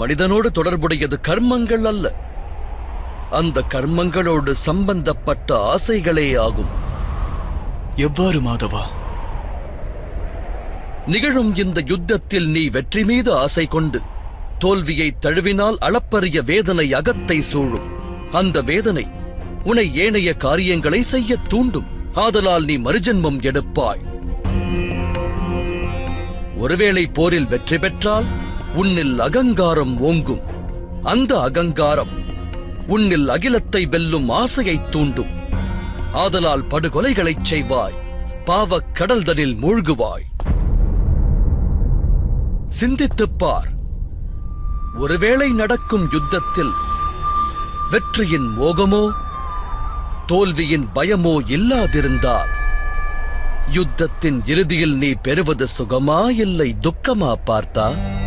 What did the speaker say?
மனிதனோடு தொடர்புடையது கர்மங்கள் அல்ல, அந்த கர்மங்களோடு சம்பந்தப்பட்ட ஆசைகளே ஆகும். எவ்வாறு மாதவா? நிகழும் இந்த யுத்தத்தில் நீ வெற்றி மீது ஆசை கொண்டு தோல்வியை தழுவினால் அளப்பரிய வேதனை அகத்தை சூழும். அந்த வேதனை உன்னை ஏனைய காரியங்களை செய்ய தூண்டும். ஆதலால் நீ மறுஜென்மம் எடுப்பாய். ஒருவேளை போரில் வெற்றி பெற்றால் உன்னில் அகங்காரம் ஓங்கும். அந்த அகங்காரம் உன்னில் அகிலத்தை வெல்லும் ஆசையை தூண்டும். ஆதலால் படுகொலைகளைச் செய்வாய், பாவக் கடல்தனில் மூழ்குவாய். சிந்தித்துப் பார். ஒருவேளை நடக்கும் யுத்தத்தில் வெற்றியின் மோகமோ தோல்வியின் பயமோ இல்லாதிருந்தால் யுத்தத்தின் இறுதியில் நீ பெறுவது சுகமா இல்லை துக்கமா பார்த்தா?